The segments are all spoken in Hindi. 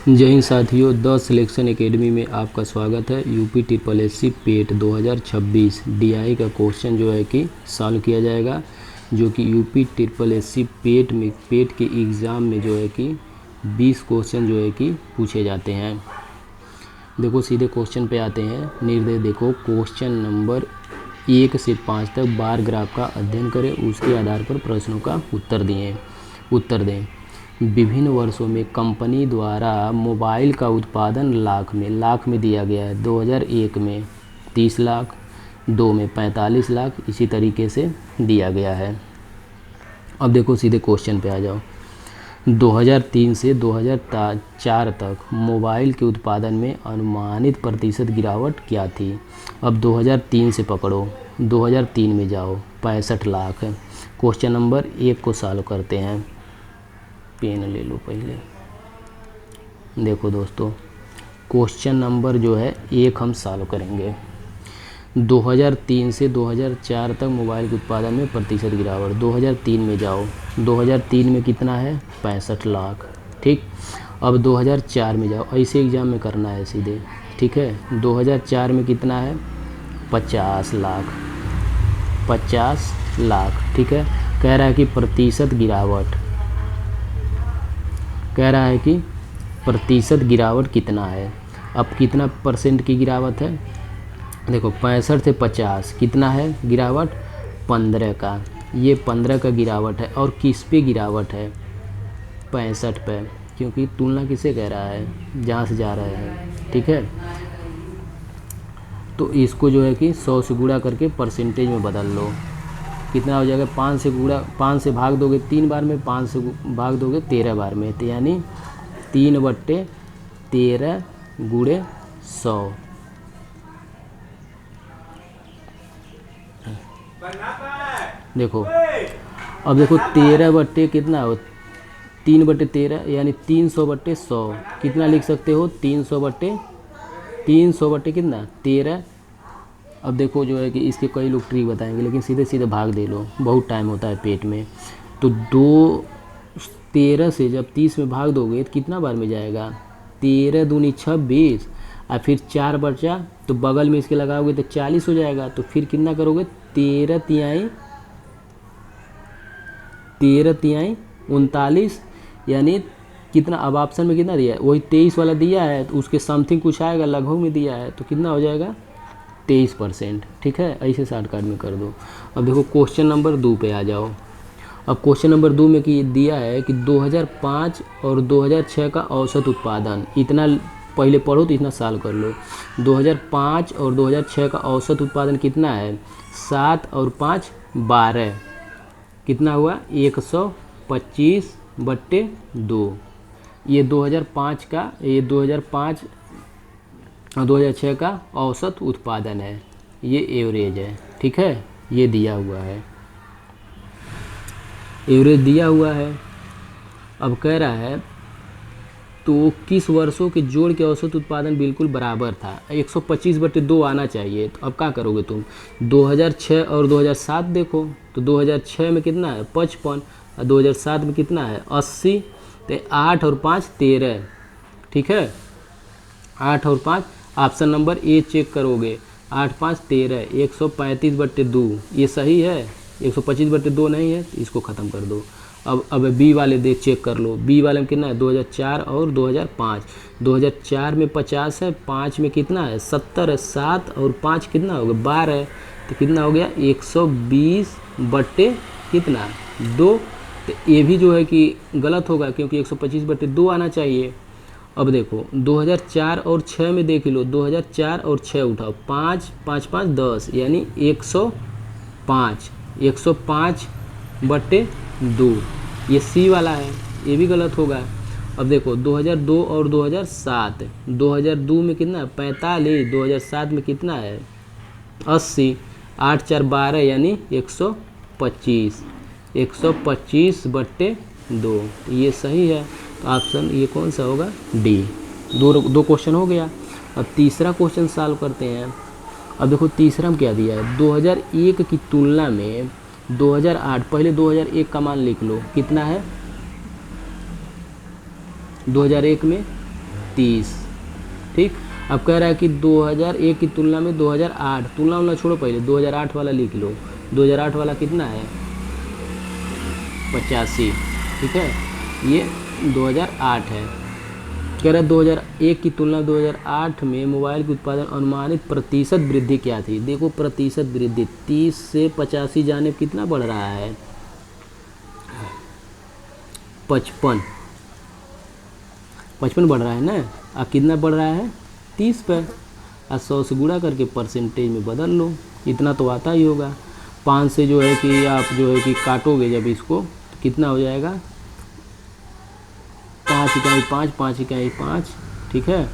जय हिंद साथियों, द सिलेक्शन एकेडमी में आपका स्वागत है। यूपी ट्रिपल एस सी पेट 2026 डीआई का क्वेश्चन जो है कि सॉल्व किया जाएगा, जो कि यूपी ट्रिपल एस सी पेट के एग्ज़ाम में जो है कि 20 क्वेश्चन जो है कि पूछे जाते हैं। देखो सीधे क्वेश्चन पे आते हैं। निर्देश देखो, क्वेश्चन नंबर 1 से 5 तक बार ग्राफ का अध्ययन करें, उसके आधार पर प्रश्नों का उत्तर दें। विभिन्न वर्षों में कंपनी द्वारा मोबाइल का उत्पादन लाख में दिया गया है। 2001 में 30 लाख, 2 में 45 लाख, इसी तरीके से दिया गया है। अब देखो सीधे क्वेश्चन पे आ जाओ। 2003 से 2004 तक मोबाइल के उत्पादन में अनुमानित प्रतिशत गिरावट क्या थी। अब 2003 से पकड़ो, 2003 में जाओ, 65 लाख है। क्वेश्चन नंबर 1 को सॉल्व करते हैं। पेन ले लो पहले। देखो दोस्तों, क्वेश्चन नंबर जो है 1 हम सॉल्व करेंगे। 2003 से 2004 तक मोबाइल के उत्पादन में प्रतिशत गिरावट। 2003 में जाओ, 2003 में कितना है, 65 लाख। ठीक, अब 2004 में जाओ, ऐसे एग्जाम में करना है सीधे। ठीक है, 2004 में कितना है, 50 लाख। 50 लाख। ठीक है, कह रहा है कि प्रतिशत गिरावट, कह रहा है कि प्रतिशत गिरावट कितना है। अब कितना परसेंट की गिरावट है, देखो 65 से 50 कितना है गिरावट, 15 का। ये 15 का गिरावट है। और किस पे गिरावट है, 65 पे, क्योंकि तुलना किसे कह रहा है, जहाँ से जा रहा है। ठीक है, तो इसको जो है कि 100 से गुणा करके परसेंटेज में बदल लो। कितना हो जाएगा, 5 से गुणा, 5 से भाग दोगे 3 बार में, 5 से भाग दोगे 13 बार में, तो यानी 3/13 गुणे 100। देखो, अब देखो 13 कितना हो, 3/13 यानी 300/100। कितना लिख सकते हो, 300/300 कितना, 13। अब देखो जो है कि इसके कई लोग ट्रिक बताएंगे, लेकिन सीधे सीधे भाग दे लो, बहुत टाइम होता है पेट में। तो 13 से जब 30 में भाग दोगे तो कितना बार में जाएगा, 13 दूनी 26, और फिर 4 बचा तो बगल में इसके लगाओगे तो 40 हो जाएगा। तो फिर कितना करोगे, 13 तिहाई 39, यानी कितना। अब ऑप्शन में कितना दिया है, वही 23 वाला दिया है, तो उसके समथिंग कुछ आएगा, लगभग में दिया है, तो कितना हो जाएगा, 23%। ठीक है, ऐसे शॉर्टकट में कर दो। अब देखो क्वेश्चन नंबर 2 पे आ जाओ। अब क्वेश्चन नंबर 2 में कि दिया है कि 2005 और 2006 का औसत उत्पादन, इतना पहले पढ़ो तो इतना साल कर लो। 2005 और 2006 का औसत उत्पादन कितना है, 7 और 5 12, कितना हुआ, 125/2। ये 2005 का, ये 2005 और 2006 का औसत उत्पादन है, ये एवरेज है। ठीक है, ये दिया हुआ है, एवरेज दिया हुआ है। अब कह रहा है तो किस वर्षों के जोड़ के औसत उत्पादन बिल्कुल बराबर था, 125/2 आना चाहिए। तो अब क्या करोगे तुम, 2006 और 2007 देखो, तो 2006 में कितना है, 55, और 2007 में कितना है, 80। तो 8 और 5 13। ठीक है, 8 और 5, ऑप्शन नंबर ए चेक करोगे, 8 5 13, 135/2, ये सही है। 125/2 नहीं है, इसको ख़त्म कर दो। अब बी वाले देख चेक कर लो, बी वाले में कितना है, 2004 और 2005। 2004 में 50 है, 5 में कितना है, 70 है, 7 और 5 कितना हो गया, 12 है, तो कितना हो गया, 120 कितना, 2। तो ये भी जो है कि गलत होगा, क्योंकि 125/2 आना चाहिए। अब देखो 2004 और 6 में देख लो, 2004 और 6 उठाओ, 5 5 5 10, यानी 105/2, ये सी वाला है, ये भी गलत होगा। अब देखो 2002 और 2007, 2002 में कितना है, 45, 2007 में कितना है, 80, 8 4 12, यानी 125, 125/2, ये सही है। तो ऑप्शन ये कौन सा होगा, डी। दो क्वेश्चन हो गया। अब तीसरा क्वेश्चन सॉल्व करते हैं। अब देखो तीसरा में क्या दिया है, 2001 की तुलना में 2008, पहले 2001 का मान लिख लो, कितना है, 2001 में 30। ठीक, अब कह रहा है कि 2001 की तुलना में 2008, तुलना छोड़ो, पहले 2008 वाला लिख लो। 2008 वाला कितना है? 85। ठीक है, ये 2008 है। कह रहा है 2001 की तुलना 2008 में मोबाइल के उत्पादन अनुमानित प्रतिशत वृद्धि क्या थी। देखो प्रतिशत वृद्धि 30 से 85 जाने पर कितना बढ़ रहा है? 55 बढ़ रहा है ना। अब कितना बढ़ रहा है? 30 पर। और 100 से गुणा करके परसेंटेज में बदल लो, इतना तो आता ही होगा। 5 से जो है कि आप जो है कि काटोगे जब इसको तो कितना हो जाएगा? 5 इकाई 5, 5 इकाई 5। ठीक है,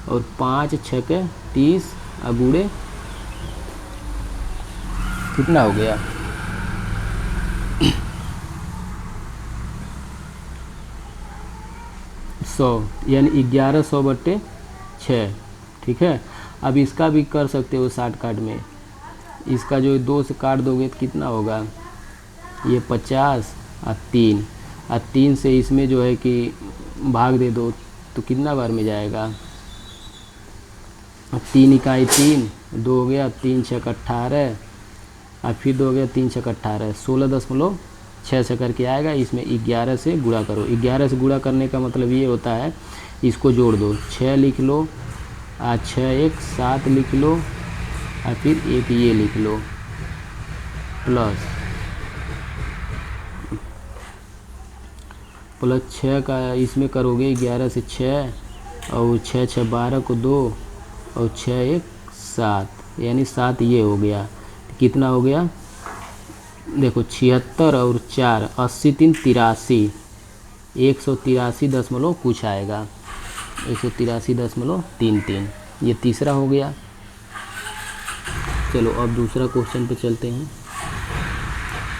और 5 6 30 और गुणे कितना हो गया? 100, यानी 1100/6। ठीक है, अब इसका भी कर सकते हो शॉर्टकट में। इसका जो 2 से काट दोगे तो कितना होगा? ये 50 और 3, और 3 से इसमें जो है कि भाग दे दो तो कितना बार में जाएगा? 3 इकाई 3, 2 हो गया, 3 6 18, और फिर 2 हो गया, 3 6 18, 16.6 से करके आएगा। इसमें 11 से गुणा करो। 11 से गुणा करने का मतलब ये होता है, इसको जोड़ दो, 6 लिख लो, 6 1 7 लिख लो, और फिर एक ये लिख लो, प्लस 6 का इसमें करोगे 11 से 6, और 6 6 12 को 2, और 6 1 7, यानी 7 ये हो गया। कितना हो गया? देखो 76 और 4 80 3 83, 183 दशमलव कुछ आएगा, 183.33। ये तीसरा हो गया। चलो अब दूसरा क्वेश्चन पे चलते हैं।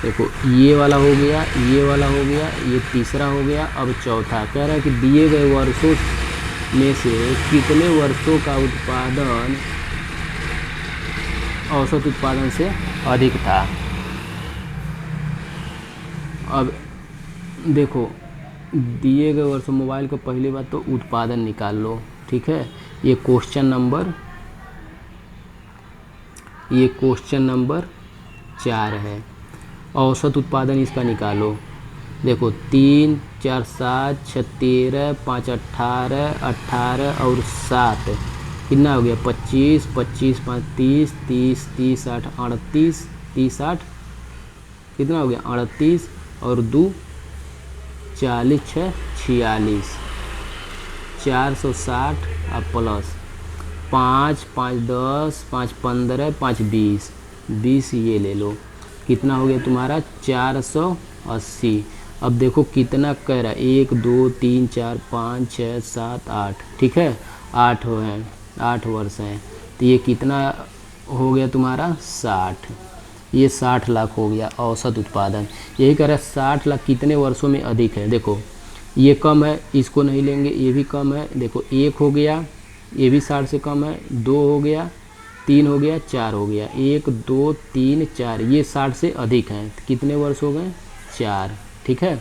देखो ये वाला हो गया, ये वाला हो गया, ये तीसरा हो गया। अब चौथा कह रहा है कि दिए गए वर्षों में से कितने वर्षों का उत्पादन औसत उत्पादन से अधिक था। अब देखो दिए गए वर्षों, मोबाइल का पहली बात तो उत्पादन निकाल लो। ठीक है, ये क्वेश्चन नंबर 4 है। औसत उत्पादन इसका निकालो। देखो 3 4 7 6 13 5 18 18 और 7 कितना हो गया? 25 25 5 30 30 30 8 38 30 8 कितना हो गया? 38 और 2 40 6 46, 460 और प्लस 5 5 10 5 15 5 20 20, ये ले लो, कितना हो गया तुम्हारा? 480। अब देखो कितना कह रहा है, 1 2 3 4 5 6 7 8। ठीक है, 8 हैं, 8 वर्ष हैं, तो ये कितना हो गया तुम्हारा? 60। ये 60 लाख हो गया औसत उत्पादन। यही कह रहा है 60 लाख कितने वर्षों में अधिक है। देखो ये कम है, इसको नहीं लेंगे, ये भी कम है। देखो 1 हो गया, ये भी 60 से कम है, 2 हो गया, 3 हो गया, 4 हो गया, 1 2 3 4, ये 60 से अधिक हैं। तो कितने वर्ष हो गए? 4। ठीक है,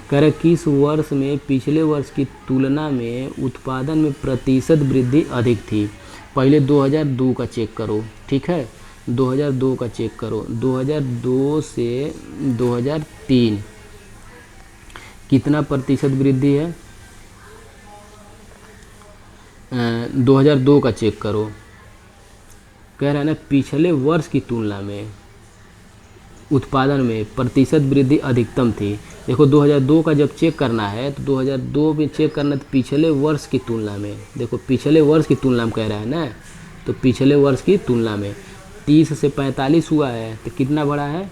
कह रहे किस वर्ष में पिछले वर्ष की तुलना में उत्पादन में प्रतिशत वृद्धि अधिक थी। पहले 2002 का चेक करो। ठीक है, 2002 का चेक करो। 2002 से 2003 कितना प्रतिशत वृद्धि है? 2002 का चेक करो। कह रहा है ना पिछले वर्ष की तुलना में उत्पादन में प्रतिशत वृद्धि अधिकतम थी। देखो 2002 का जब चेक करना है तो 2002 में चेक करना, तो पिछले वर्ष की तुलना में, देखो पिछले वर्ष की तुलना में कह रहा है ना, तो पिछले वर्ष की तुलना में 30 से 45 हुआ है, तो कितना बढ़ा है?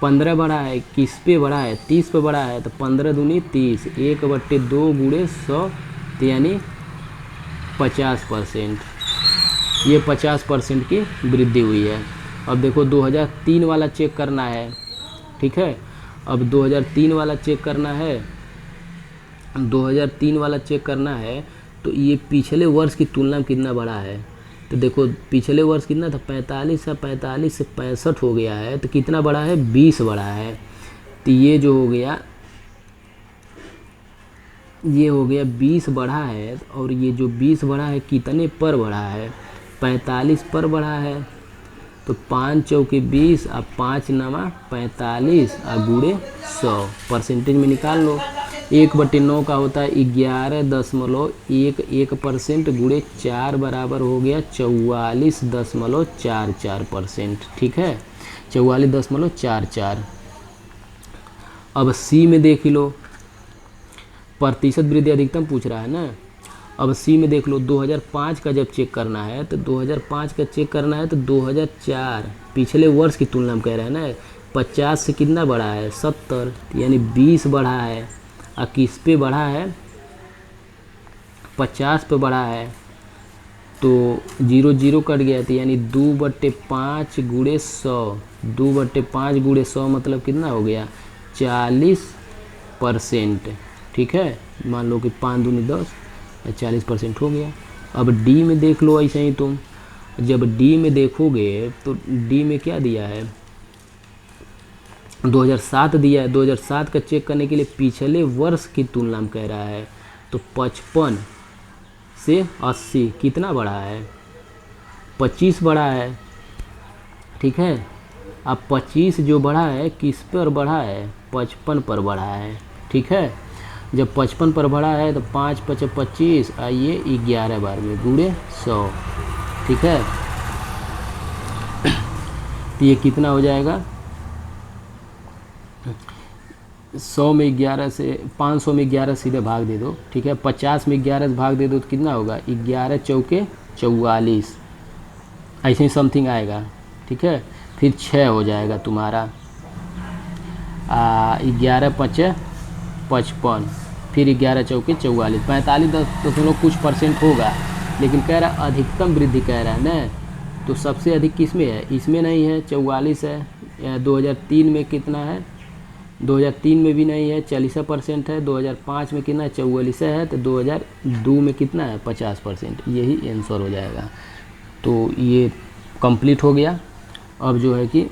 15 बढ़ा है। किस पे बढ़ा है? 30 पे बढ़ा है, तो 15 दूनी 30, 1/2 गुणे 100, तो यानी 50%। ये 50% की वृद्धि हुई है। अब देखो 2003 वाला चेक करना है। ठीक है, अब 2003 वाला चेक करना है, 2003 वाला चेक करना है, तो ये पिछले वर्ष की तुलना में कितना बढ़ा है। तो देखो पिछले वर्ष कितना था? 45 है, 45 से 65 हो गया है, तो कितना बढ़ा है? 20 बढ़ा है। तो ये जो हो गया ये हो गया 20 बढ़ा है, और ये जो 20 बढ़ा है कितने पर बढ़ा है, 45 पर बढ़ा है। तो 5 चौके 20 और 5 नवा 45 और गुणे 100, परसेंटेज में निकाल लो। 1/9 का होता है 11.11%, गुणे 4 बराबर हो गया 44.44%। ठीक है, 44.44। अब सी में देख लो, प्रतिशत वृद्धि अधिकतम पूछ रहा है ना। अब सी में देख लो, 2005 का जब चेक करना है तो 2005 का चेक करना है तो 2004 पिछले वर्ष की तुलना में कह रहा है ना। 50 से कितना बढ़ा है, 70, यानी 20 बढ़ा है। और किस पे बढ़ा है, 50 पे बढ़ा है। तो 0 0 कट गया था, यानी 2/5 गुणे 100, 2/5 गुणे 100 मतलब कितना हो गया, 40%। ठीक है, मान लो कि 5 दूनी 10, 40% हो गया। अब डी में देख लो ऐसे ही तुम, जब डी में देखोगे तो डी में क्या दिया है, 2007 दिया है। 2007 का चेक करने के लिए पिछले वर्ष की तुलना में कह रहा है। तो 55 से 80 कितना बढ़ा है, 25 बढ़ा है। ठीक है, अब 25 जो बढ़ा है किस पर बढ़ा है, 55 पर बढ़ा है। ठीक है, जब 55 पर बढ़ा है तो 5 5 25, आइए 11 बार में गुणे 100। ठीक है, तो ये कितना हो जाएगा, 100 में 11 से, 500 में 11 सीधे भाग दे दो। ठीक है, 50 में 11 से भाग दे दो तो कितना होगा, 11 चौके 44, ऐसे ही समथिंग आएगा। ठीक है, फिर 6 हो जाएगा तुम्हारा, 11 5 55, फिर 11 चौके 44, 45.कुछ% होगा। लेकिन कह रहा है अधिकतम वृद्धि कह रहा है ना, तो सबसे अधिक किस में है, इसमें नहीं है, 44 है। 2003 में कितना है, 2003 में भी नहीं है, 40% है। 2005 में कितना है, 44 है। तो 2002 में कितना है, 50%। यही आंसर हो जाएगा। तो ये कंप्लीट हो गया। अब जो है कि